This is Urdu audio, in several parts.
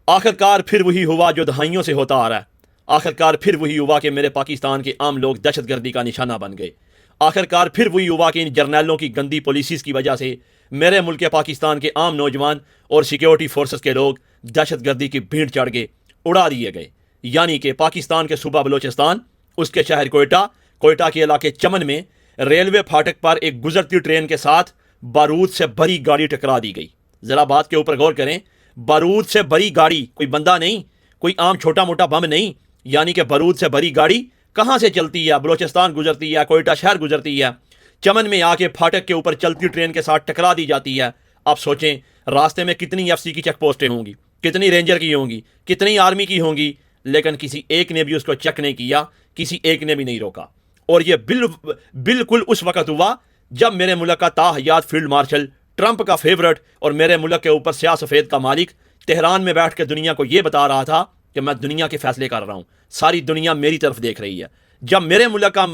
آخرکار پھر وہی ہوا جو دہائیوں سے ہوتا آ رہا ہے۔ آخرکار پھر وہی ہوا کہ میرے پاکستان کے عام لوگ دہشت گردی کا نشانہ بن گئے۔ آخرکار پھر وہی ہوا کہ ان جرنیلوں کی گندی پالیسیز کی وجہ سے میرے ملک پاکستان کے عام نوجوان اور سیکیورٹی فورسز کے لوگ دہشت گردی کی بھیڑ چڑھ گئے، اڑا دیے گئے۔ یعنی کہ پاکستان کے صوبہ بلوچستان، اس کے شہر کوئٹہ کے علاقے چمن میں ریلوے پھاٹک پر ایک گزرتی ٹرین کے ساتھ بارود سے بھری گاڑی ٹکرا دی گئی۔ ذرا بات کے اوپر غور کریں، بارود سے بھری گاڑی، کوئی بندہ نہیں، کوئی عام چھوٹا موٹا بم نہیں، یعنی کہ بارود سے بھری گاڑی کہاں سے چلتی ہے؟ بلوچستان گزرتی ہے، کوئٹہ شہر گزرتی ہے، چمن میں آ کے پھاٹک کے اوپر چلتی ٹرین کے ساتھ ٹکرا دی جاتی ہے۔ آپ سوچیں راستے میں کتنی ایف سی کی چیک پوسٹیں ہوں گی، کتنی رینجر کی ہوں گی، کتنی آرمی کی ہوں گی، لیکن کسی ایک نے بھی اس کو چیک نہیں کیا، کسی ایک نے بھی نہیں روکا۔ اور یہ بالکل اس وقت ہوا جب میرے ملک کا تاحیات فیلڈ مارشل، ٹرمپ کا فیورٹ اور میرے ملک کے اوپر سیاہ سفید کا مالک تہران میں بیٹھ کے دنیا کو یہ بتا رہا تھا کہ میں دنیا کے فیصلے کر رہا ہوں، ساری دنیا میری طرف دیکھ رہی ہے۔ جب میرے ملک کا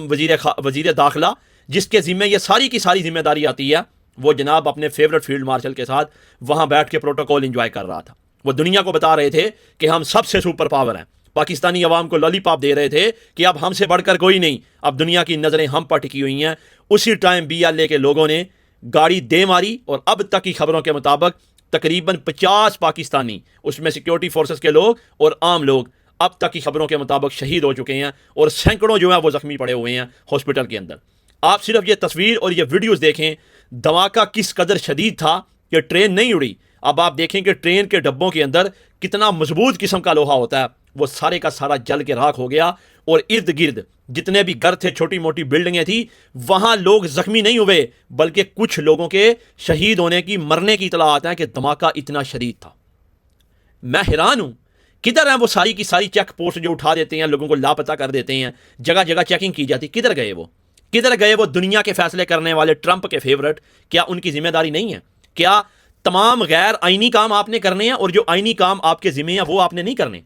وزیر داخلہ، جس کے ذمہ یہ ساری کی ساری ذمہ داری آتی ہے، وہ جناب اپنے فیورٹ فیلڈ مارشل کے ساتھ وہاں بیٹھ کے پروٹوکول انجوائے کر رہا تھا۔ وہ دنیا کو بتا رہے تھے کہ ہم سب سے سپر پاور ہیں، پاکستانی عوام کو لالی پاپ دے رہے تھے کہ اب ہم سے بڑھ کر کوئی نہیں، اب دنیا کی نظریں ہم پر ٹکی ہوئی ہیں۔ اسی ٹائم BLA کے لوگوں نے گاڑی دے ماری، اور اب تک کی خبروں کے مطابق تقریباً 50 پاکستانی، اس میں سیکیورٹی فورسز کے لوگ اور عام لوگ، اب تک کی خبروں کے مطابق شہید ہو چکے ہیں، اور سینکڑوں جو ہیں وہ زخمی پڑے ہوئے ہیں ہاسپٹل کے اندر۔ آپ صرف یہ تصویر اور یہ ویڈیوز دیکھیں، دھماکہ کس قدر شدید تھا کہ ٹرین نہیں اڑی۔ اب آپ دیکھیں کہ ٹرین کے ڈبوں کے اندر کتنا مضبوط قسم کا لوہا ہوتا ہے، وہ سارے کا سارا جل کے راکھ ہو گیا، اور ارد گرد جتنے بھی گھر تھے، چھوٹی موٹی بلڈنگیں تھیں، وہاں لوگ زخمی نہیں ہوئے، بلکہ کچھ لوگوں کے شہید ہونے کی، مرنے کی اطلاعات ہیں کہ دھماکہ اتنا شدید تھا۔ میں حیران ہوں، کدھر ہیں وہ ساری کی ساری چیک پوسٹ جو اٹھا دیتے ہیں، لوگوں کو لاپتہ کر دیتے ہیں، جگہ جگہ چیکنگ کی جاتی، کدھر گئے وہ؟ کدھر گئے وہ دنیا کے فیصلے کرنے والے ٹرمپ کے فیورٹ؟ کیا ان کی ذمہ داری نہیں ہے؟ کیا تمام غیر آئینی کام آپ نے کرنے ہیں، اور جو آئینی کام آپ کے ذمہ ہیں وہ آپ نے نہیں کرنے؟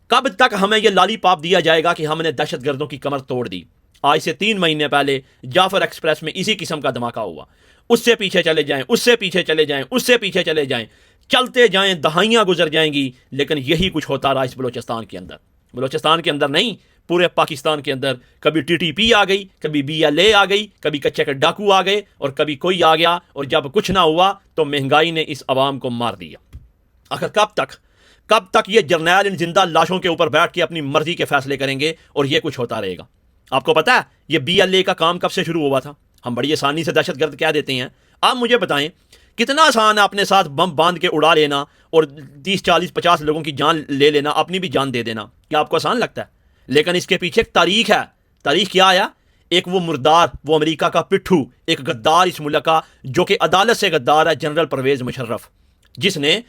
کب تک ہمیں یہ لالی پاپ دیا جائے گا کہ ہم نے دہشت گردوں کی کمر توڑ دی؟ آج سے 3 مہینے پہلے جعفر ایکسپریس میں اسی قسم کا دھماکہ ہوا۔ اس سے پیچھے چلے جائیں، اس سے پیچھے چلے جائیں، اس سے پیچھے چلے جائیں، چلتے جائیں، دہائیاں گزر جائیں گی، لیکن یہی کچھ ہوتا رہا اس بلوچستان کے اندر۔ بلوچستان کے اندر نہیں، پورے پاکستان کے اندر کبھی TTP آ گئی، کبھی BLA آ گئی، کبھی کچے کے ڈاکو آ گئے، اور کبھی کوئی آ گیا، اور جب کچھ نہ ہوا تو مہنگائی نے اس عوام کو مار دیا۔ آخر کب تک یہ جرنیل ان زندہ لاشوں کے اوپر بیٹھ کے اپنی مرضی کے فیصلے کریں گے، اور یہ کچھ ہوتا رہے گا؟ آپ کو پتا ہے یہ BLA کا کام کب سے شروع ہوا تھا؟ ہم بڑی آسانی سے دہشت گرد کہہ دیتے ہیں، آپ مجھے بتائیں کتنا آسان ہے اپنے ساتھ بم باندھ کے اڑا لینا اور 30 40 50 لوگوں کی جان لے لینا، اپنی بھی جان دے دینا؟ کیا آپ کو آسان لگتا ہے؟ لیکن اس کے پیچھے ایک تاریخ ہے۔ تاریخ کیا آیا؟ ایک وہ مردار، وہ امریکہ کا پٹھو، ایک غدار اس ملک کا، جو کہ عدالت سے غدار ہے، جنرل پرویز مشرف، جس نے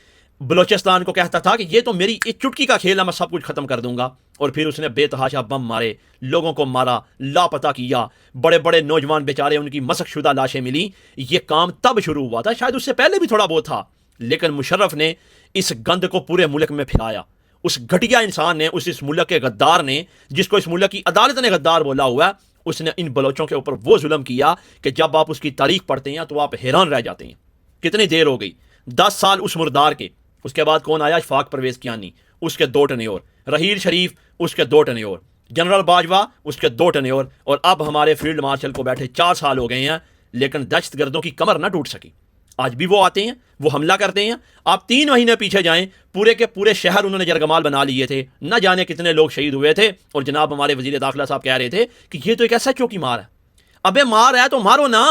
بلوچستان کو کہتا تھا کہ یہ تو میری ایک چٹکی کا کھیل ہے، میں سب کچھ ختم کر دوں گا، اور پھر اس نے بے تحاشا بم مارے، لوگوں کو مارا، لاپتہ کیا، بڑے بڑے نوجوان بیچارے، ان کی مسخ شدہ لاشیں ملی۔ یہ کام تب شروع ہوا تھا، شاید اس سے پہلے بھی تھوڑا بہت تھا، لیکن مشرف نے اس گند کو پورے ملک میں پھیلایا۔ اس گھٹیا انسان نے، اس ملک کے غدار نے، جس کو اس ملک کی عدالت نے غدار بولا ہوا ہے، اس نے ان بلوچوں کے اوپر وہ ظلم کیا کہ جب آپ اس کی تاریخ پڑھتے ہیں تو آپ حیران رہ جاتے ہیں۔ کتنی دیر ہو گئی، 10 سال اس مردار کے۔ اس کے بعد کون آیا؟ اشفاق پرویز کیانی، اس کے 2 ٹنیور، رحیل شریف، اس کے 2 ٹنیور، جنرل باجوہ، اس کے 2 ٹنیور، اور اب ہمارے فیلڈ مارشل کو بیٹھے 4 سال ہو گئے ہیں، لیکن دہشت گردوں کی کمر نہ ٹوٹ سکی۔ آج بھی وہ آتے ہیں، وہ حملہ کرتے ہیں۔ آپ 3 مہینے پیچھے جائیں، پورے کے پورے شہر انہوں نے یرغمال بنا لیے تھے، نہ جانے کتنے لوگ شہید ہوئے تھے، اور جناب ہمارے وزیر داخلہ صاحب کہہ رہے تھے کہ یہ تو ایک ایسا چوکی مار ہے۔ ابے مار ہے تو مارو نا،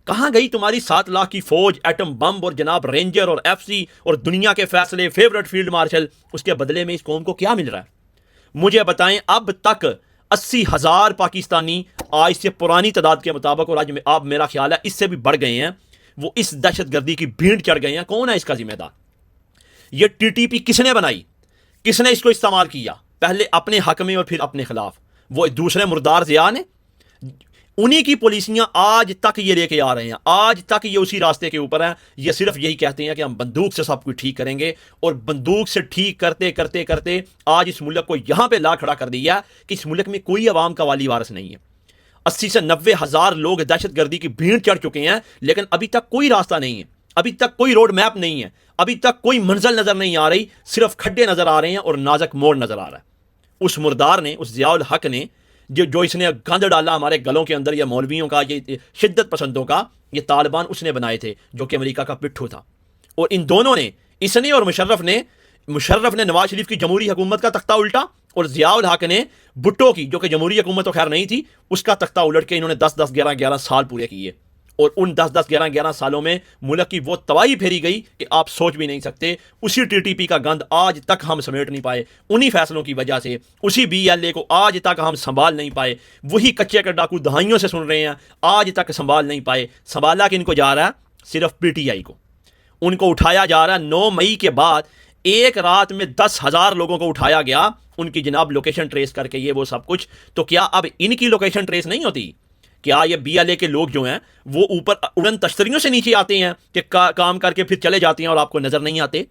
کہاں گئی تمہاری 7 لاکھ کی فوج، ایٹم بم، اور جناب رینجر اور FC اور دنیا کے فیصلے، فیورٹ فیلڈ مارشل؟ اس کے بدلے میں اس قوم کو کیا مل رہا ہے؟ مجھے بتائیں، اب تک 80,000 پاکستانی آج سے پرانی تعداد کے مطابق، اور آج آپ میرا خیال ہے اس سے بھی بڑھ گئے ہیں، وہ اس دہشت گردی کی بھیڑ چڑھ گئے ہیں۔ کون ہے اس کا ذمہ دار؟ یہ TTP کس نے بنائی؟ کس نے اس کو استعمال کیا؟ پہلے اپنے حق میں اور پھر اپنے خلاف۔ وہ دوسرے مردار ضیاء نے، انہی کی پالیسیاں آج تک یہ لے کے آ رہے ہیں، آج تک یہ اسی راستے کے اوپر ہیں۔ یہ صرف یہی کہتے ہیں کہ ہم بندوق سے سب کچھ ٹھیک کریں گے، اور بندوق سے ٹھیک کرتے کرتے کرتے آج اس ملک کو یہاں پہ لا کھڑا کر دیا کہ اس ملک میں کوئی عوام کا والی وارث نہیں ہے۔ 80 سے 90 ہزار لوگ دہشت گردی کی بھیڑ چڑھ چکے ہیں، لیکن ابھی تک کوئی راستہ نہیں ہے۔ ابھی تک کوئی روڈ میپ نہیں ہے, ابھی تک کوئی منزل نظر نہیں آ رہی, صرف کھڈے نظر آ رہے ہیں اور نازک موڑ نظر آ رہا ہے. اس مردار نے, اس ضیاء الحق نے, جو اس نے گند ڈالا ہمارے گلوں کے اندر, یہ مولویوں کا, یہ شدت پسندوں کا, یہ طالبان اس نے بنائے تھے جو کہ امریکہ کا پٹھو تھا. اور ان دونوں نے, اس نے اور مشرف نے نواز شریف کی جمہوری حکومت کا تختہ الٹا, اور ضیاء الحق نے بھٹو کی, جو کہ جمہوری حکومت تو خیر نہیں تھی, اس کا تختہ الٹ کے انہوں نے 10 11 سال پورے کیے. اور ان 10 11 سالوں میں ملک کی وہ تباہی پھیری گئی کہ آپ سوچ بھی نہیں سکتے. اسی ٹی ٹی پی کا گند آج تک ہم سمیٹ نہیں پائے, انہی فیصلوں کی وجہ سے. اسی BLA کو آج تک ہم سنبھال نہیں پائے. وہی کچے کا ڈاکو دہائیوں سے سن رہے ہیں, آج تک سنبھال نہیں پائے. سنبھالا کہ ان کو جا رہا ہے صرف PTI کو. ان کو اٹھایا جا رہا ہے 9 مئی کے بعد ایک رات میں 10,000 لوگوں کو اٹھایا گیا, ان کی جناب لوکیشن ٹریس کر کے, یہ وہ سب کچھ. تو کیا اب ان کی لوکیشن ٹریس نہیں ہوتی؟ کیا یہ BLA کے لوگ جو ہیں وہ اوپر اڑن تشتریوں سے نیچے آتے ہیں کہ کام کر کے پھر چلے جاتے ہیں اور آپ کو نظر نہیں آتے؟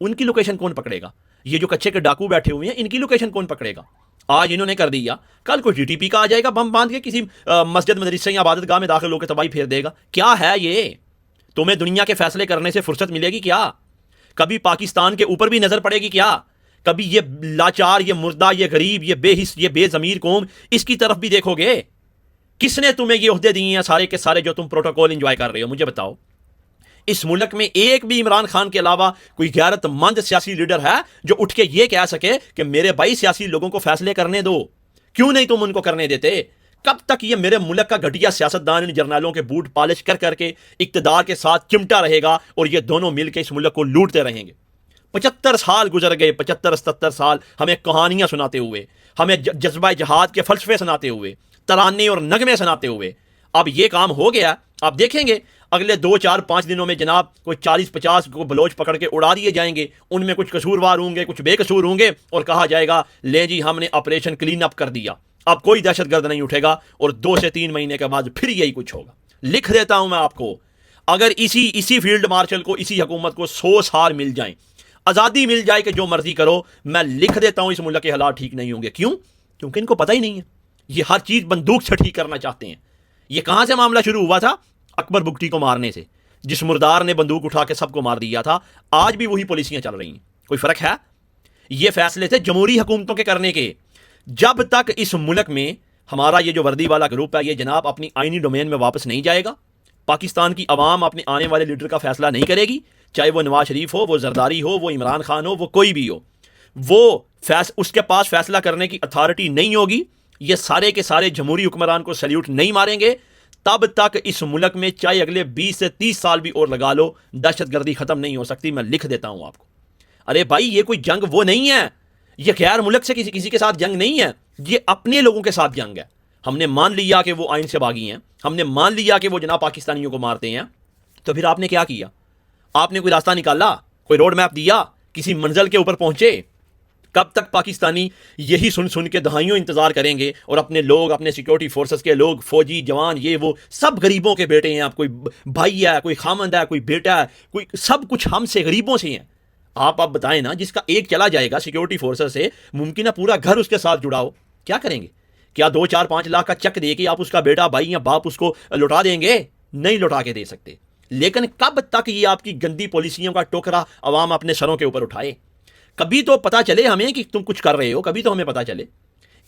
ان کی لوکیشن کون پکڑے گا؟ یہ جو کچے کے ڈاکو بیٹھے ہوئے ہیں, ان کی لوکیشن کون پکڑے گا؟ آج انہوں نے کر دیا, کل کو TTP کا آ جائے گا بم باندھ کے کسی مسجد مدرسے یا عبادت گاہ میں داخل ہو کے تباہی پھیر دے گا. کیا ہے یہ؟ تمہیں دنیا کے فیصلے کرنے سے فرصت ملے گی کیا؟ کبھی پاکستان کے اوپر بھی نظر پڑے گی کیا؟ کبھی یہ لاچار, یہ مردہ, یہ غریب, یہ بے حس, یہ بے ضمیر قوم, اس کی طرف بھی دیکھو گے؟ کس نے تمہیں یہ عہدے دیے ہیں سارے کے سارے جو تم پروٹوکول انجوائے کر رہے ہو؟ مجھے بتاؤ. اس ملک میں ایک بھی عمران خان کے علاوہ کوئی غیرت مند سیاسی لیڈر ہے جو اٹھ کے یہ کہہ سکے کہ میرے بھائی سیاسی لوگوں کو فیصلے کرنے دو؟ کیوں نہیں تم ان کو کرنے دیتے؟ کب تک یہ میرے ملک کا گھٹیا سیاستدان ان جرنیلوں کے بوٹ پالش کر کے اقتدار کے ساتھ چمٹا رہے گا اور یہ دونوں مل کے اس ملک کو لوٹتے رہیں گے؟ 75 سال گزر گئے, 75 77 سال ہمیں کہانیاں سناتے ہوئے, ہمیں جذبہ جہاد کے فلسفے سناتے ہوئے, ترانے اور نغمے سناتے ہوئے. اب یہ کام ہو گیا. آپ دیکھیں گے اگلے 2 4 5 دنوں میں جناب کوئی 40 50 کو بلوچ پکڑ کے اڑا دیے جائیں گے. ان میں کچھ قصوروار ہوں گے, کچھ بے قصور ہوں گے, اور کہا جائے گا لے جی ہم نے آپریشن کلین اپ کر دیا, اب کوئی دہشت گرد نہیں اٹھے گا. اور 2 سے 3 مہینے کے بعد پھر یہی کچھ ہوگا. لکھ دیتا ہوں میں آپ کو, اگر اسی فیلڈ مارشل کو, اسی حکومت کو 100 سال مل جائیں, آزادی مل جائے کہ جو مرضی کرو, میں لکھ دیتا ہوں اس ملک کے حالات ٹھیک نہیں ہوں گے. کیوں؟ کیونکہ ان کو پتہ ہی نہیں ہے. یہ ہر چیز بندوق سے ٹھیک کرنا چاہتے ہیں. یہ کہاں سے معاملہ شروع ہوا تھا؟ اکبر بگٹی کو مارنے سے. جس مردار نے بندوق اٹھا کے سب کو مار دیا تھا, آج بھی وہی پالیسیاں چل رہی ہیں. کوئی فرق ہے؟ یہ فیصلے تھے جمہوری حکومتوں کے کرنے کے. جب تک اس ملک میں ہمارا یہ جو وردی والا گروپ ہے یہ جناب اپنی آئینی ڈومین میں واپس نہیں جائے گا, پاکستان کی عوام اپنے آنے والے لیڈر کا فیصلہ نہیں کرے گی, چاہے وہ نواز شریف ہو, وہ زرداری ہو, وہ عمران خان ہو, وہ کوئی بھی ہو, وہ اس کے پاس فیصلہ کرنے کی اتھارٹی نہیں ہوگی. یہ سارے کے سارے جمہوری حکمران کو سیلیوٹ نہیں ماریں گے. تب تک اس ملک میں چاہے اگلے 20 سے 30 سال بھی اور لگا لو, دہشت گردی ختم نہیں ہو سکتی. میں لکھ دیتا ہوں آپ کو. ارے بھائی یہ کوئی جنگ وہ نہیں ہے, یہ غیر ملک سے کسی کے ساتھ جنگ نہیں ہے, یہ اپنے لوگوں کے ساتھ جنگ ہے. ہم نے مان لیا کہ وہ آئین سے باغی ہیں, ہم نے مان لیا کہ وہ جناب پاکستانیوں کو مارتے ہیں, تو پھر آپ نے کیا کیا؟ آپ نے کوئی راستہ نکالا, کوئی روڈ میپ دیا, کسی منزل کے اوپر پہنچے؟ کب تک پاکستانی یہی سن کے دہائیوں انتظار کریں گے, اور اپنے لوگ, اپنے سیکیورٹی فورسز کے لوگ, فوجی جوان, یہ وہ سب غریبوں کے بیٹے ہیں. آپ کوئی بھائی ہے, کوئی خامند ہے, کوئی بیٹا ہے, کوئی سب کچھ ہم سے غریبوں سے ہیں. آپ بتائیں نا, جس کا ایک چلا جائے گا سیکیورٹی فورسز سے, ممکن ہے پورا گھر اس کے ساتھ جڑا ہو, کیا کریں گے؟ کیا 2 4 5 لاکھ کا چیک دے کے آپ اس کا بیٹا, بھائی یا باپ اس کو لوٹا دیں گے؟ نہیں لوٹا کے دے سکتے. لیکن کب تک یہ آپ کی گندی پالیسیوں کا ٹوکرا عوام اپنے سروں کے اوپر اٹھائے؟ کبھی تو پتا چلے ہمیں کہ تم کچھ کر رہے ہو, کبھی تو ہمیں پتا چلے.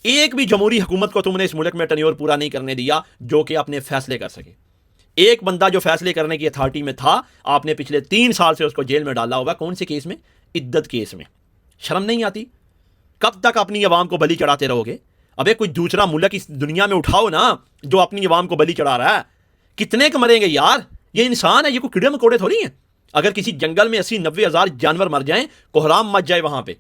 ایک بھی جمہوری حکومت کو تم نے اس ملک میں ٹینیور پورا نہیں کرنے دیا جو کہ اپنے فیصلے کر سکے. ایک بندہ جو فیصلے کرنے کی اتھارٹی میں تھا, آپ نے پچھلے 3 سال سے اس کو جیل میں ڈالا ہوگا. کون سے کیس میں؟ عدت کیس میں. شرم نہیں آتی؟ کب تک اپنی عوام کو بلی چڑھاتے رہو گے؟ ابے کوئی دوسرا ملک اس دنیا میں اٹھاؤ نا جو اپنی عوام کو بلی چڑھا رہا ہے. کتنے کا مریں گے یار؟ یہ انسان ہے, یہ کوئی کیڑے مکوڑے تھوڑی ہیں. اگر کسی جنگل میں 80 90 ہزار جانور مر جائیں, کوہرام مچ جائے وہاں پہ,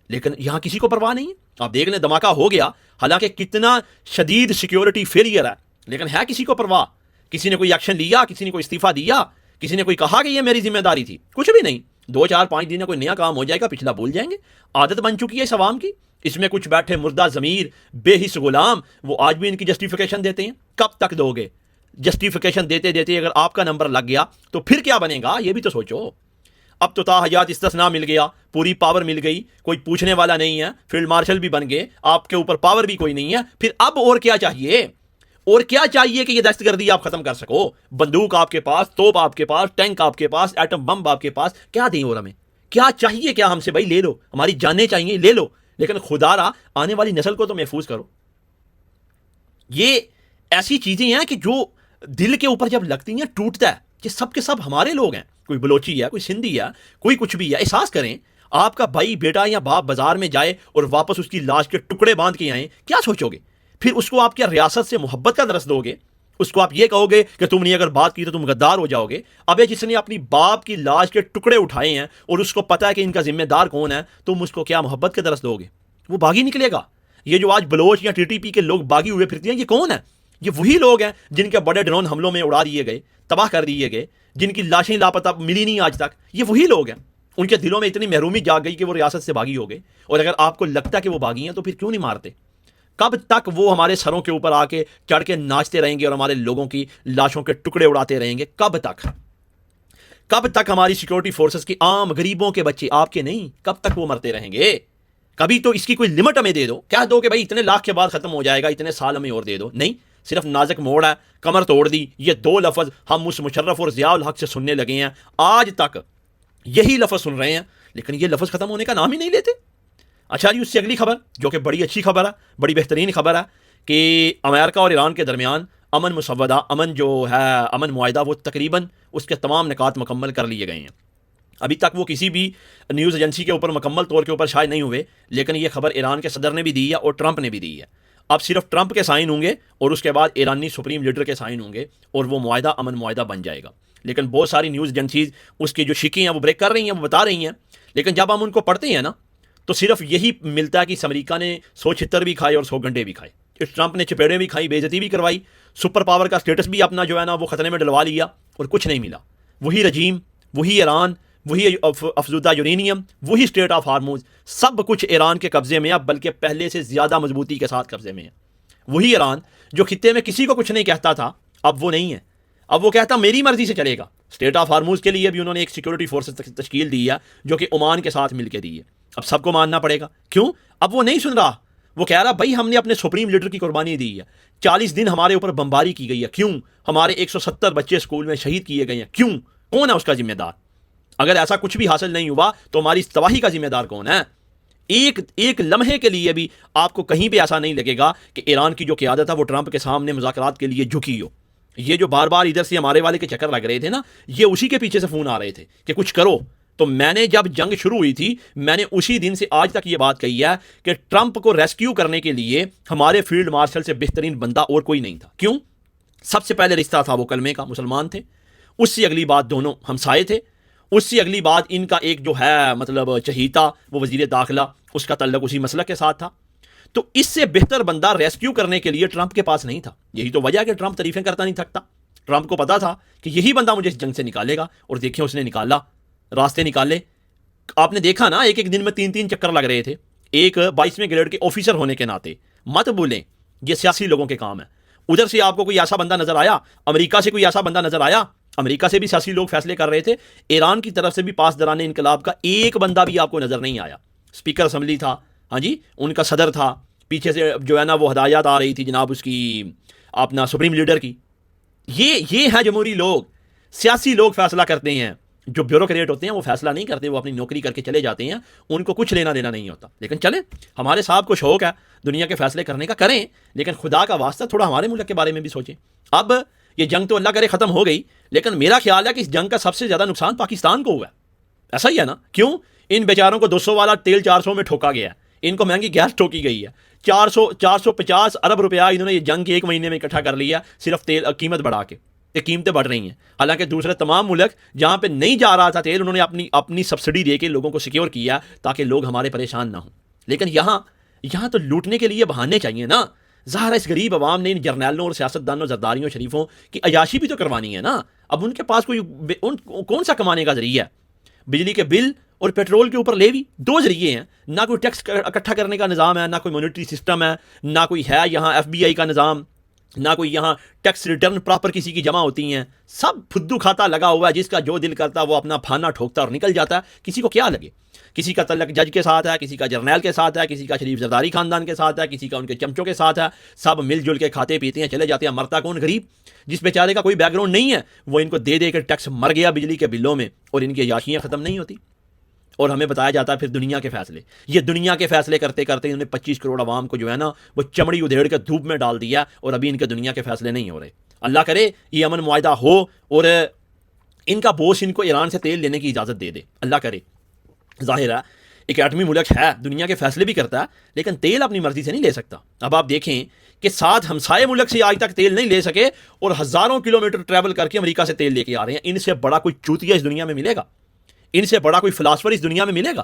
لیکن یہاں کسی کو پرواہ نہیں ہے. آپ دیکھ لیں دھماکہ ہو گیا, حالانکہ کتنا شدید سیکیورٹی فیلئر ہے, لیکن ہے کسی کو پرواہ؟ کسی نے کوئی ایکشن لیا؟ کسی نے کوئی استعفیٰ دیا؟ کسی نے کوئی کہا کہ یہ میری ذمہ داری تھی؟ کچھ بھی نہیں. 2 4 5 دن میں کوئی نیا کام ہو جائے گا, پچھلا بھول جائیں گے. عادت بن چکی ہے اس عوام کی. اس میں کچھ بیٹھے مردہ ضمیر, بے حس غلام, وہ آج بھی ان کی جسٹیفیکیشن دیتے ہیں. کب تک دو گے؟ جسٹیفیکیشن دیتے دیتے اگر آپ کا نمبر لگ گیا تو پھر کیا بنے گا, یہ بھی تو سوچو. اب تو تا حیات استثناء مل گیا, پوری پاور مل گئی, کوئی پوچھنے والا نہیں ہے, فیلڈ مارشل بھی بن گئے, آپ کے اوپر پاور بھی کوئی نہیں ہے. پھر اب اور کیا چاہیے؟ اور کیا چاہیے کہ یہ دہشت گردی آپ ختم کر سکو؟ بندوق آپ کے پاس، توپ آپ کے پاس، ٹینک آپ کے پاس، ایٹم بم آپ کے پاس، کیا دیں اور ہمیں کیا چاہیے؟ کیا ہم سے بھائی لے لو، ہماری جانیں چاہیے لے لو، لیکن خدا را آنے والی نسل کو تو محفوظ کرو۔ یہ ایسی چیزیں ہیں کہ جو دل کے اوپر جب لگتی ہیں ٹوٹتا ہے کہ سب کے سب ہمارے لوگ ہیں، کوئی بلوچی ہے، کوئی سندھی ہے، کوئی کچھ بھی ہے۔ احساس کریں، آپ کا بھائی بیٹا یا باپ بازار میں جائے اور واپس اس کی لاش کے ٹکڑے باندھ کے آئیں، کیا سوچو گے؟ پھر اس کو آپ کیا ریاست سے محبت کا درس دو گے؟ اس کو آپ یہ کہو گے کہ تم نے اگر بات کی تو تم غدار ہو جاؤ گے؟ ابے جس نے اپنی باپ کی لاش کے ٹکڑے اٹھائے ہیں اور اس کو پتا ہے کہ ان کا ذمہ دار کون ہے، تم اس کو کیا محبت کا درس دو گے؟ وہ باغی نکلے گا۔ یہ جو آج بلوچ یا ٹی ٹی پی کے لوگ باغی ہوئے پھرتے ہیں، یہ کون ہے؟ یہ وہی لوگ ہیں جن کے بڑے ڈرون حملوں میں اڑا دیے گئے، تباہ کر دیے گئے، جن کی لاشیں لاپتہ ملی نہیں آج تک۔ یہ وہی لوگ ہیں۔ ان کے دلوں میں اتنی محرومی جاگ گئی کہ وہ ریاست سے باغی ہو گئے۔ اور اگر آپ کو لگتا ہے کہ وہ باغی ہیں تو پھر کیوں نہیں مارتے؟ کب تک وہ ہمارے سروں کے اوپر آ کے چڑھ کے ناچتے رہیں گے اور ہمارے لوگوں کی لاشوں کے ٹکڑے اڑاتے رہیں گے؟ کب تک؟ کب تک ہماری سیکورٹی فورسز کی عام غریبوں کے بچے، آپ کے نہیں، کب تک وہ مرتے رہیں گے؟ کبھی تو اس کی کوئی لمٹ ہمیں دے دو، کہہ دو کہ بھائی اتنے لاکھ کے بعد ختم ہو جائے گا، اتنے سال ہمیں اور دے دو۔ نہیں، صرف نازک موڑ ہے، کمر توڑ دی، یہ دو لفظ ہم اس مشرف اور ضیاء الحق سے سننے لگے ہیں، آج تک یہی لفظ سن رہے ہیں، لیکن یہ لفظ ختم ہونے کا نام ہی نہیں لیتے۔ اچھا جی، اس سے اگلی خبر جو کہ بڑی اچھی خبر ہے، بڑی بہترین خبر ہے کہ امریکہ اور ایران کے درمیان امن مسودہ، امن جو ہے، امن معاہدہ، وہ تقریباً اس کے تمام نکات مکمل کر لیے گئے ہیں۔ ابھی تک وہ کسی بھی نیوز ایجنسی کے اوپر مکمل طور کے اوپر شائع نہیں ہوئے، لیکن یہ خبر ایران کے صدر نے بھی دی ہے اور ٹرمپ نے بھی دی ہے۔ اب صرف ٹرمپ کے سائن ہوں گے اور اس کے بعد ایرانی سپریم لیڈر کے سائن ہوں گے اور وہ معاہدہ امن معاہدہ بن جائے گا۔ لیکن بہت ساری نیوز ایجنسیز اس کی جو شکیں ہیں وہ بریک کر رہی ہیں، وہ بتا رہی ہیں، لیکن جب ہم ان کو پڑھتے ہیں نا تو صرف یہی ملتا ہے کہ اس امریکہ نے 100 چھتر بھی کھائے اور 100 گنڈے بھی کھائے، اس ٹرمپ نے چپیڑیں بھی کھائی، بے عزتی بھی کروائی، سپر پاور کا سٹیٹس بھی اپنا جو ہے نا وہ خطرے میں ڈلوا لیا اور کچھ نہیں ملا۔ وہی رجیم، وہی ایران، وہی افزودہ یورینیم، وہی اسٹیٹ آف ہارموز، سب کچھ ایران کے قبضے میں ہے، بلکہ پہلے سے زیادہ مضبوطی کے ساتھ قبضے میں ہے۔ وہی ایران جو خطے میں کسی کو کچھ نہیں کہتا تھا، اب وہ نہیں ہے، اب وہ کہتا میری مرضی سے چلے گا۔ اسٹیٹ آف ہارموز کے لیے بھی انہوں نے ایک سیکورٹی فورسز تشکیل دی ہے جو کہ عمان کے ساتھ مل کے دی ہے۔ اب سب کو ماننا پڑے گا، کیوں؟ اب وہ نہیں سن رہا، وہ کہہ رہا بھائی ہم نے اپنے سپریم لیڈر کی قربانی دی ہے، 40 دن ہمارے اوپر بمباری کی گئی ہے، کیوں؟ ہمارے 170 بچے اسکول میں شہید کیے گئے ہیں، کیوں؟ کون ہے اس کا ذمہ دار؟ اگر ایسا کچھ بھی حاصل نہیں ہوا تو ہماری اس تباہی کا ذمہ دار کون ہے؟ ایک لمحے کے لیے بھی آپ کو کہیں پہ ایسا نہیں لگے گا کہ ایران کی جو قیادت ہے وہ ٹرمپ کے سامنے مذاکرات کے لیے جھکی ہو۔ یہ جو بار بار ادھر سے ہمارے والے کے چکر لگ رہے تھے نا، یہ اسی کے پیچھے سے فون آ رہے تھے کہ کچھ کرو۔ تو میں نے جب جنگ شروع ہوئی تھی، میں نے اسی دن سے آج تک یہ بات کہی ہے کہ ٹرمپ کو ریسکیو کرنے کے لیے ہمارے فیلڈ مارشل سے بہترین بندہ اور کوئی نہیں تھا۔ کیوں؟ سب سے پہلے رشتہ تھا وہ کلمے کا، مسلمان تھے، اس سے اگلی بات دونوں ہمسائے تھے، اس سے اگلی بات ان کا ایک جو ہے مطلب چہیتا وہ وزیر داخلہ، اس کا تعلق اسی مسلک کے ساتھ تھا۔ تو اس سے بہتر بندہ ریسکیو کرنے کے لیے ٹرمپ کے پاس نہیں تھا۔ یہی تو وجہ ہے کہ ٹرمپ تعریفیں کرتا نہیں تھکتا۔ ٹرمپ کو پتا تھا کہ یہی بندہ مجھے اس جنگ سے نکالے گا، اور دیکھیں اس نے نکالا، راستے نکالے۔ آپ نے دیکھا نا ایک دن میں 3 چکر لگ رہے تھے۔ ایک 22ویں گریڈ کے آفیسر ہونے کے ناطے مت بھولیں یہ سیاسی لوگوں کے کام ہے۔ ادھر سے آپ کو کوئی ایسا بندہ نظر آیا، امریکہ سے کوئی ایسا بندہ نظر آیا، امریکہ سے بھی سیاسی لوگ فیصلے کر رہے تھے، ایران کی طرف سے بھی پاسداران انقلاب کا ایک بندہ بھی آپ کو نظر نہیں آیا۔ اسپیکر اسمبلی تھا، ہاں جی، ان کا صدر تھا، پیچھے سے جو ہے نا وہ ہدایات آ رہی تھی جناب اس کی اپنا سپریم لیڈر کی۔ یہ ہیں جمہوری لوگ، سیاسی لوگ فیصلہ کرتے ہیں، جو بیوروکریٹ ہوتے ہیں وہ فیصلہ نہیں کرتے، وہ اپنی نوکری کر کے چلے جاتے ہیں، ان کو کچھ لینا دینا نہیں ہوتا۔ لیکن چلیں، ہمارے صاحب کو شوق ہے دنیا کے فیصلے کرنے کا، کریں، لیکن خدا کا واسطہ تھوڑا ہمارے ملک کے بارے میں بھی سوچیں۔ اب یہ جنگ تو اللہ کرے ختم ہو گئی، لیکن میرا خیال ہے کہ اس جنگ کا سب سے زیادہ نقصان پاکستان کو ہوا ہے۔ ایسا ہی ہے نا؟ کیوں؟ ان بیچاروں کو 200 والا تیل 400 میں ٹھوکا گیا ہے، ان کو مہنگی گیس ٹھوکی گئی ہے، 450 ارب روپیہ انہوں نے یہ جنگ کے 1 مہینے میں اکٹھا کر لیا، صرف تیل قیمت بڑھا کے۔ یہ قیمتیں بڑھ رہی ہیں، حالانکہ دوسرے تمام ملک جہاں پہ نہیں جا رہا تھا تیل، انہوں نے اپنی سبسڈی دے کے لوگوں کو سیکیور کیا تاکہ لوگ ہمارے پریشان نہ ہوں۔ لیکن یہاں تو لوٹنے کے لیے بہانے چاہیے نا۔ ظاہر ہے اس غریب عوام نے ان جرنیلوں اور سیاستدانوں، زرداریوں، شریفوں کی عیاشی بھی تو کوانی ہے نا۔ اب ان کے پاس کون سا کمانے کا ذریعہ ہے؟ بجلی کے بل اور پیٹرول کے اوپر لیوی، 2 ذریعے ہیں، نہ کوئی ٹیکس اکٹھا کرنے کا نظام ہے، نہ کوئی مانیٹری سسٹم ہے، نہ کوئی ہے یہاں FBI کا نظام، نہ کوئی یہاں ٹیکس ریٹرن پراپر کسی کی جمع ہوتی ہیں۔ سب پھدو کھاتا لگا ہوا ہے، جس کا جو دل کرتا ہے وہ اپنا پھانا ٹھوکتا اور نکل جاتا ہے، کسی کو کیا لگے۔ کسی کا تعلق جج کے ساتھ ہے, کسی کا جرنیل کے ساتھ ہے, کسی کا شریف زرداری خاندان کے ساتھ ہے, کسی کا ان کے چمچوں کے ساتھ ہے. سب مل جل کے کھاتے پیتے ہیں, چلے جاتے ہیں. مرتا کون؟ غریب, جس بیچارے کا کوئی بیک گراؤنڈ نہیں ہے, وہ ان کو دے دے کے ٹیکس مر گیا بجلی کے بلوں میں, اور ان کی عیاشیاں ختم نہیں ہوتی. اور ہمیں بتایا جاتا ہے پھر دنیا کے فیصلے. یہ دنیا کے فیصلے کرتے کرتے انہوں نے 25 کروڑ عوام کو جو ہے نا وہ چمڑی ادھیڑ کے دھوپ میں ڈال دیا, اور ابھی ان کے دنیا کے فیصلے نہیں ہو رہے. اللہ کرے یہ امن معاہدہ ہو اور ان کا بوس ان کو ایران سے تیل لینے کی اجازت دے دے. اللہ کرے. ظاہر ہے ایک ایٹمی ملک ہے, دنیا کے فیصلے بھی کرتا ہے, لیکن تیل اپنی مرضی سے نہیں لے سکتا. اب آپ دیکھیں کہ 7 ہمسائے ملک سے آج تک تیل نہیں لے سکے, اور ہزاروں کلومیٹر ٹریول کر کے امریکہ سے تیل لے کے آ رہے ہیں. ان سے بڑا کوئی چوتیا اس دنیا میں ملے گا؟ ان سے بڑا کوئی فلاسفر اس دنیا میں ملے گا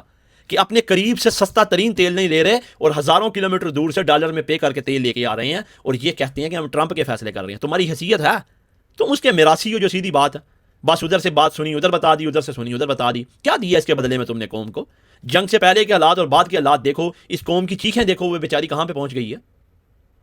کہ اپنے قریب سے سستا ترین تیل نہیں لے رہے اور ہزاروں کلومیٹر دور سے ڈالر میں پے کر کے تیل لے کے آ رہے ہیں, اور یہ کہتے ہیں کہ ہم ٹرمپ کے فیصلے کر رہے ہیں؟ تمہاری حیثیت ہے؟ تم اس کے میراثی ہو جو سیدھی بات ہے, بس ادھر سے بات سنی ادھر بتا دی, ادھر سے سنی ادھر بتا دی. کیا دیا اس کے بدلے میں تم نے قوم کو؟ جنگ سے پہلے کے حالات اور بعد کے حالات دیکھو, اس قوم کی چیخیں دیکھو, وہ بیچاری کہاں پہ پہنچ گئی ہے.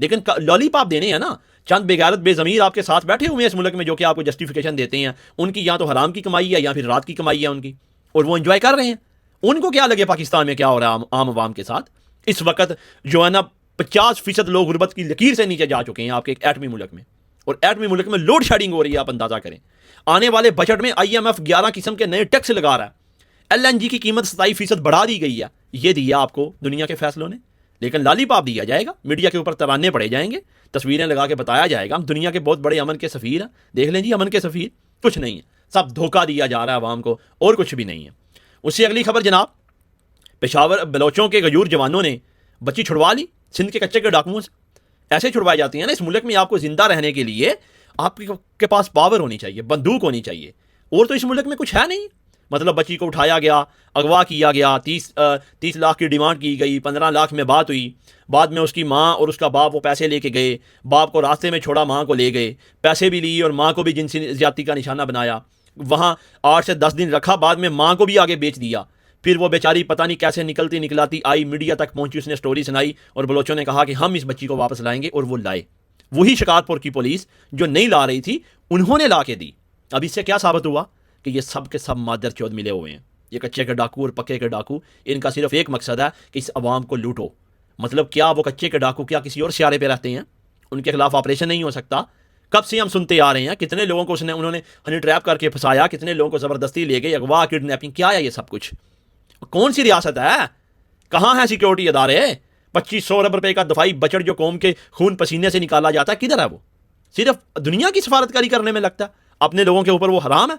لیکن لالی پاپ دینے ہیں نا, چند بےغیرت بے ضمیر آپ کے ساتھ بیٹھے ہوئے ہیں اس ملک میں جو کہ آپ کو جسٹیفیکیشن دیتے ہیں. ان کی یا تو حرام کی کمائی ہے یا پھر رات کی کمائی ہے ان کی, اور وہ انجوائے کر رہے ہیں. ان کو کیا لگے پاکستان میں کیا ہو رہا ہے عام عوام کے ساتھ. اس وقت جو ہے نا 50% لوگ غربت کی لکیر سے نیچے جا چکے ہیں آپ کے ایک ایٹمی ملک میں, اور ایٹمی ملک میں لوڈ شیڈنگ ہو رہی ہے. آپ اندازہ کریں آنے والے بجٹ میں IMF 11 قسم کے نئے ٹیکس لگا رہا ہے. LNG کی قیمت 27% بڑھا دی گئی ہے. یہ دیا آپ کو دنیا کے فیصلوں نے, لیکن لالی پاپ دیا جائے گا, میڈیا کے اوپر ترانے پڑے جائیں گے, تصویریں لگا کے بتایا جائے گا ہم دنیا کے بہت بڑے امن کے سفیر ہیں, دیکھ لیں جی امن کے سفیر. کچھ نہیں ہے, سب دھوکہ دیا جا رہا ہے عوام کو, اور کچھ بھی نہیں ہے. اس سے اگلی خبر جناب, پشاور بلوچوں کے غیور جوانوں نے بچی چھڑوا لی سندھ کے کچے کے ڈاکوؤں سے. ایسے چھڑوائے جاتی ہیں نا اس ملک میں. آپ کو زندہ رہنے کے لیے آپ کے پاس پاور ہونی چاہیے, بندوق ہونی چاہیے, اور تو اس ملک میں کچھ ہے نہیں. مطلب بچی کو اٹھایا گیا, اغوا کیا گیا, 30 لاکھ کی ڈیمانڈ کی گئی, 15 لاکھ میں بات ہوئی. بعد میں اس کی ماں اور اس کا باپ وہ پیسے لے کے گئے, باپ کو راستے میں چھوڑا, ماں کو لے گئے, پیسے بھی لی اور ماں کو بھی جنسی زیادتی کا نشانہ بنایا. وہاں 8 سے 10 دن رکھا, بعد میں ماں کو بھی آگے بیچ دیا. پھر وہ بیچاری پتہ نہیں کیسے نکلتی نکلاتی آئی, میڈیا تک پہنچی, اس نے سٹوری سنائی, اور بلوچوں نے کہا کہ ہم اس بچی کو واپس لائیں گے, اور وہ لائے. وہی شکارپور کی پولیس جو نہیں لا رہی تھی انہوں نے لا کے دی. اب اس سے کیا ثابت ہوا کہ یہ سب کے سب مادر چود ملے ہوئے ہیں. یہ کچے کے ڈاکو اور پکے کے ڈاکو, ان کا صرف ایک مقصد ہے کہ اس عوام کو لوٹو. مطلب کیا وہ کچے کے ڈاکو کیا کسی اور سیارے پہ رہتے ہیں؟ ان کے خلاف آپریشن نہیں ہو سکتا؟ کب سے ہم سنتے آ رہے ہیں کتنے لوگوں کو انہوں نے ہنی ٹریپ کر کے پھنسایا, کتنے لوگوں کو زبردستی لے گئے, اغوا, کڈنیپنگ. کیا ہے یہ سب کچھ؟ کون سی ریاست ہے؟ کہاں ہے سیکیورٹی ادارے؟ 2500 ارب روپے کا دفاعی بجٹ جو قوم کے خون پسینے سے نکالا جاتا ہے, کدھر ہے وہ؟ صرف دنیا کی سفارتکاری کرنے میں لگتا ہے. اپنے لوگوں کے اوپر وہ حرام ہے.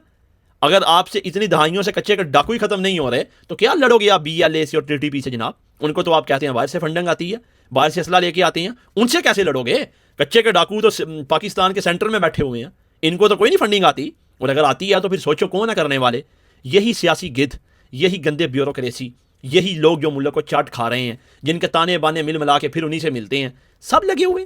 اگر آپ سے اتنی دہائیوں سے کچے کے ڈاکو ہی ختم نہیں ہو رہے تو کیا لڑو گے آپ BLA سے اور TTP سے جناب؟ ان کو تو آپ کہتے ہیں باہر سے فنڈنگ آتی ہے, باہر سے اسلحہ لے کے آتے ہیں, ان سے کیسے لڑو گے؟ کچے کے ڈاکو تو پاکستان کے سینٹر میں بیٹھے ہوئے ہیں, ان کو تو کوئی نہیں فنڈنگ آتی, اور اگر آتی ہے تو پھر سوچو کون ہے کرنے والے. یہی سیاسی گدھ, یہی گندے بیوروکریسی, یہی لوگ جو ملک کو چاٹ کھا رہے ہیں, جن کے تانے بانے مل ملا کے پھر انہی سے ملتے ہیں, سب لگے ہوئے.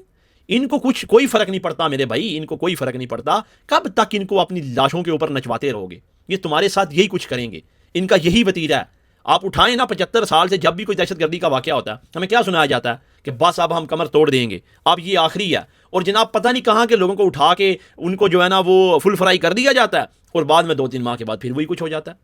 ان کو کوئی فرق نہیں پڑتا میرے بھائی, ان کو کوئی فرق نہیں پڑتا. کب تک ان کو اپنی لاشوں کے اوپر نچواتے رہو گے؟ یہ تمہارے ساتھ یہی کچھ کریں گے, ان کا یہی وتیرہ ہے. آپ اٹھائیں نا 75 سال سے جب بھی کوئی دہشت گردی کا واقعہ ہوتا ہے ہمیں کیا سنایا جاتا ہے کہ بس اب ہم کمر توڑ دیں گے, اب یہ آخری ہے. اور جناب پتہ نہیں کہاں کے لوگوں کو اٹھا کے ان کو جو ہے نا وہ فل فرائی کر دیا جاتا ہے, اور بعد میں 2-3 ماہ کے بعد پھر وہی کچھ ہو جاتا ہے.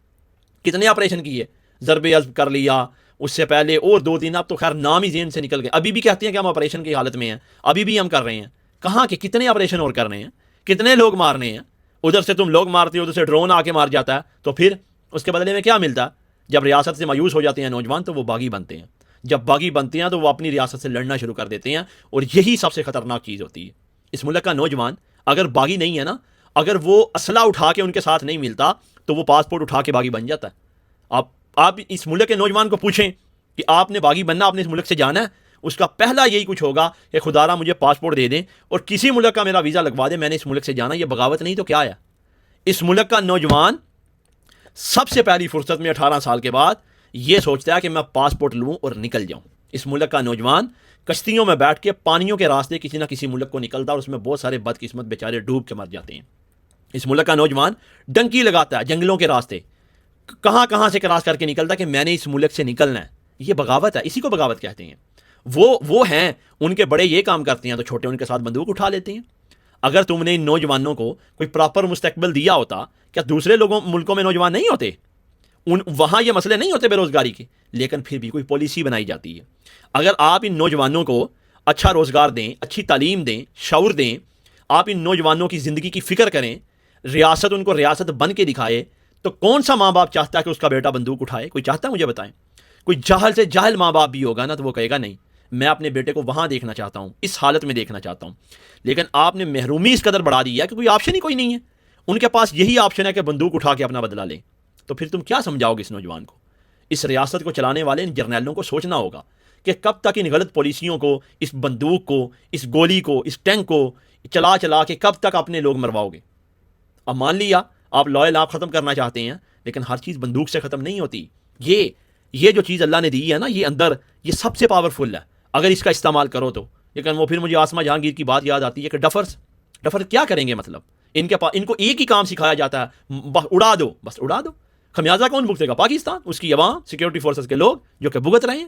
کتنے آپریشن کیے, ضرب عضب کر لیا, اس سے پہلے اور 2-3, اب تو خیر نام ہی ذہن سے نکل گئے. ابھی بھی کہتے ہیں کہ ہم آپریشن کی حالت میں ہیں, ابھی بھی ہم کر رہے ہیں. کہاں کے کتنے آپریشن اور کرنے ہیں, کتنے لوگ مارنے ہیں؟ ادھر سے تم لوگ مارتے ہو, ادھر سے ڈرون آ کے مار جاتا ہے, تو پھر اس کے بدلے میں کیا ملتا ہے؟ جب ریاست سے مایوس ہو جاتے ہیں نوجوان تو وہ باغی بنتے ہیں. جب باغی بنتے ہیں تو وہ اپنی ریاست سے لڑنا شروع کر دیتے ہیں, اور یہی سب سے خطرناک چیز ہوتی ہے. اس ملک کا نوجوان اگر باغی نہیں ہے نا, اگر وہ اسلحہ اٹھا کے ان کے ساتھ نہیں ملتا تو وہ پاسپورٹ اٹھا کے باغی بن جاتا ہے. آپ اس ملک کے نوجوان کو پوچھیں کہ آپ نے باغی بننا, آپ نے اس ملک سے جانا ہے, اس کا پہلا یہی کچھ ہوگا کہ خدا را مجھے پاسپورٹ دے دیں اور کسی ملک کا میرا ویزا لگوا دیں, میں نے اس ملک سے جانا. یہ بغاوت نہیں تو کیا ہے؟ اس ملک کا نوجوان سب سے پہلی فرصت میں 18 سال کے بعد یہ سوچتا ہے کہ میں پاسپورٹ لوں اور نکل جاؤں. اس ملک کا نوجوان کشتیوں میں بیٹھ کے پانیوں کے راستے کسی نہ کسی ملک کو نکلتا, اور اس میں بہت سارے بدقسمت بیچارے ڈوب کے مر جاتے ہیں. اس ملک کا نوجوان ڈنکی لگاتا ہے جنگلوں کے راستے, کہاں سے کراس کر کے نکلتا ہے کہ میں نے اس ملک سے نکلنا ہے. یہ بغاوت ہے, اسی کو بغاوت کہتے ہیں. وہ ہیں, ان کے بڑے یہ کام کرتے ہیں تو چھوٹے ان کے ساتھ بندوق اٹھا لیتے ہیں. اگر تم نے ان نوجوانوں کو کوئی پراپر مستقبل دیا ہوتا, کیا دوسرے ملکوں میں نوجوان نہیں ہوتے؟ وہاں یہ مسئلے نہیں ہوتے بے روزگاری کے، لیکن پھر بھی کوئی پالیسی بنائی جاتی ہے۔ اگر آپ ان نوجوانوں کو اچھا روزگار دیں، اچھی تعلیم دیں، شعور دیں، آپ ان نوجوانوں کی زندگی کی فکر کریں، ریاست ان کو ریاست بن کے دکھائے، تو کون سا ماں باپ چاہتا ہے کہ اس کا بیٹا بندوق اٹھائے؟ کوئی چاہتا ہے؟ مجھے بتائیں۔ کوئی جاہل سے جاہل ماں باپ بھی ہوگا نا تو وہ کہے گا نہیں، میں اپنے بیٹے کو وہاں دیکھنا چاہتا ہوں، اس حالت میں دیکھنا چاہتا ہوں۔ لیکن آپ نے محرومی اس قدر بڑھا دی ہے کہ کوئی آپشن ہی کوئی نہیں ہے۔ ان کے پاس یہی آپشن ہے کہ بندوق اٹھا کے اپنا بدلہ لیں۔ تو پھر تم کیا سمجھاؤ گے اس نوجوان کو؟ اس ریاست کو چلانے والے ان جرنیلوں کو سوچنا ہوگا کہ کب تک ان غلط پالیسیوں کو، اس بندوق کو، اس گولی کو، اس ٹینک کو چلا چلا کے کب تک اپنے لوگ مرواؤ گے؟ اب مان لیا آپ لائل آپ ختم کرنا چاہتے ہیں، لیکن ہر چیز بندوق سے ختم نہیں ہوتی۔ یہ جو چیز اللہ نے دی ہے نا، یہ اندر یہ سب سے پاورفل ہے اگر اس کا استعمال کرو تو۔ لیکن وہ پھر مجھے آسما جہانگیر کی بات یاد آتی ہے کہ ڈفر کیا کریں گے؟ مطلب ان کو ایک ہی کام سکھایا جاتا ہے، اڑا دو، بس اڑا دو۔ خمیازہ کون بھگتے گا؟ پاکستان، اس کی عوام، سیکورٹی فورسز کے لوگ جو کہ بھگت رہے ہیں۔